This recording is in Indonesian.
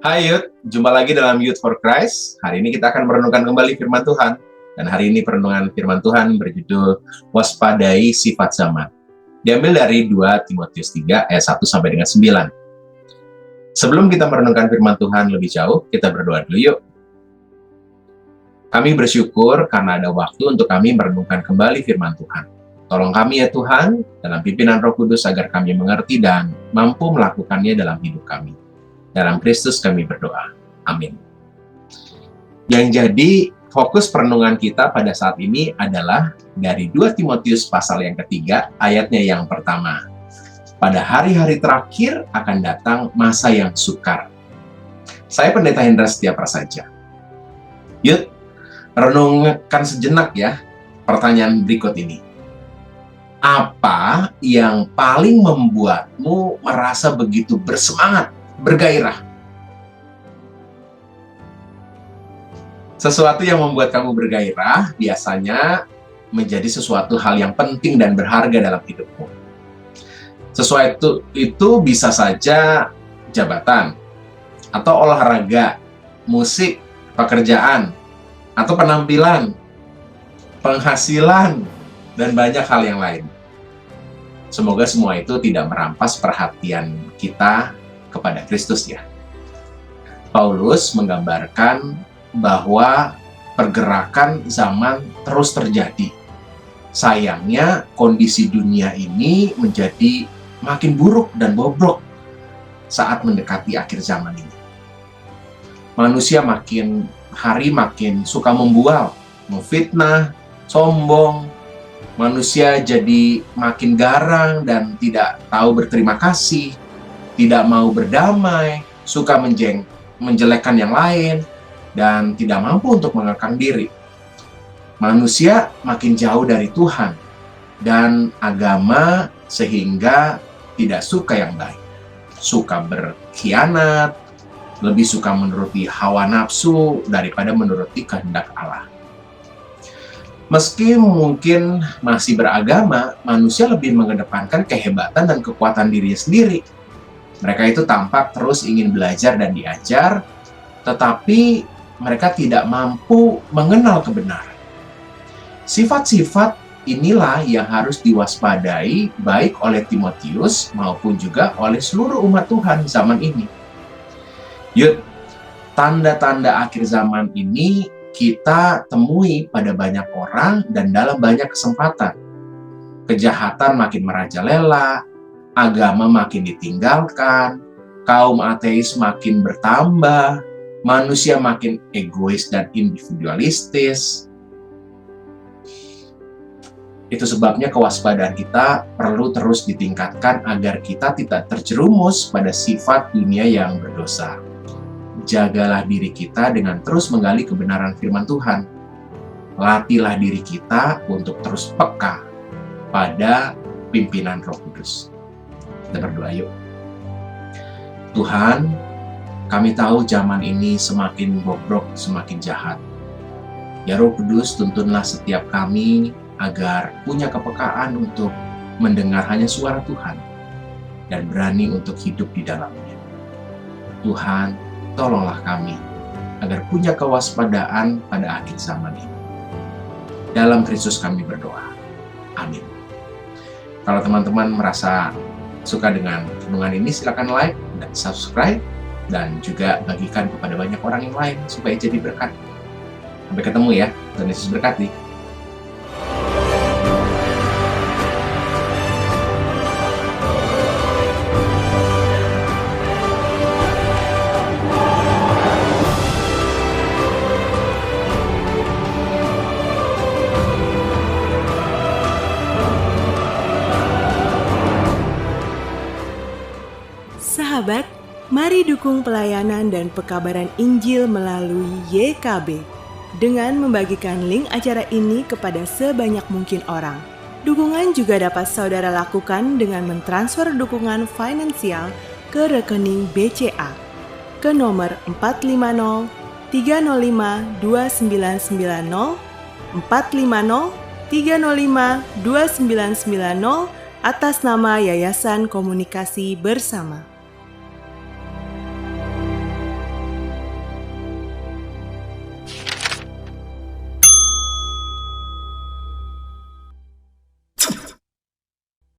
Hai Youth, jumpa lagi dalam Youth for Christ. Hari ini kita akan merenungkan kembali firman Tuhan. Dan hari ini perenungan firman Tuhan berjudul Waspadai Sifat Zaman. Diambil dari 2 Timotius 3 ayat 1 sampai dengan 9. Sebelum kita merenungkan firman Tuhan lebih jauh, kita berdoa dulu yuk. Kami bersyukur karena ada waktu untuk kami merenungkan kembali firman Tuhan. Tolong kami ya Tuhan, dalam pimpinan Roh Kudus agar kami mengerti dan mampu melakukannya dalam hidup kami. Dalam Kristus kami berdoa. Amin. Yang jadi fokus perenungan kita pada saat ini adalah dari 2 Timotius pasal yang ketiga, ayatnya yang pertama. Pada hari-hari terakhir akan datang masa yang sukar. Saya Pendeta Hendra Setia Prasaja. Yuk, renungkan sejenak ya pertanyaan berikut ini. Apa yang paling membuatmu merasa begitu bersemangat, bergairah? Sesuatu yang membuat kamu bergairah biasanya menjadi sesuatu hal yang penting dan berharga dalam hidupmu. Sesuatu itu bisa saja jabatan, atau olahraga, musik, pekerjaan, atau penampilan, penghasilan, dan banyak hal yang lain. Semoga semua itu tidak merampas perhatian kita kepada Kristus ya. Paulus menggambarkan bahwa pergerakan zaman terus terjadi. Sayangnya kondisi dunia ini menjadi makin buruk dan bobrok saat mendekati akhir zaman ini. Manusia makin hari makin suka membual, memfitnah, sombong. Manusia jadi makin garang dan tidak tahu berterima kasih, tidak mau berdamai, suka menjelekkan yang lain, dan tidak mampu untuk mengekang diri. Manusia makin jauh dari Tuhan dan agama sehingga tidak suka yang baik. Suka berkhianat, lebih suka menuruti hawa nafsu daripada menuruti kehendak Allah. Meski mungkin masih beragama, manusia lebih mengedepankan kehebatan dan kekuatan dirinya sendiri. Mereka itu tampak terus ingin belajar dan diajar, tetapi mereka tidak mampu mengenal kebenaran. Sifat-sifat inilah yang harus diwaspadai baik oleh Timotius maupun juga oleh seluruh umat Tuhan zaman ini. Yud, tanda-tanda akhir zaman ini kita temui pada banyak orang dan dalam banyak kesempatan. Kejahatan makin merajalela, agama makin ditinggalkan, kaum ateis makin bertambah, manusia makin egois dan individualistis. Itu sebabnya kewaspadaan kita perlu terus ditingkatkan agar kita tidak terjerumus pada sifat dunia yang berdosa. Jagalah diri kita dengan terus menggali kebenaran firman Tuhan. Latihlah diri kita untuk terus peka pada pimpinan Roh Kudus. Kita berdoa yuk. Tuhan, kami tahu zaman ini semakin bobrok, semakin jahat. Ya Roh Kudus, tuntunlah setiap kami agar punya kepekaan untuk mendengar hanya suara Tuhan dan berani untuk hidup di dalamnya. Tuhan, tolonglah kami agar punya kewaspadaan pada akhir zaman ini. Dalam Kristus kami berdoa. Amin. Kalau teman-teman merasa suka dengan renungan ini, silakan like dan subscribe dan juga bagikan kepada banyak orang yang lain supaya jadi berkat. Sampai ketemu ya. Tuhan Yesus berkati. Sahabat, mari dukung pelayanan dan pekabaran Injil melalui YKB dengan membagikan link acara ini kepada sebanyak mungkin orang. Dukungan juga dapat saudara lakukan dengan mentransfer dukungan finansial ke rekening BCA ke nomor 450 305 2990 450 305 2990 atas nama Yayasan Komunikasi Bersama.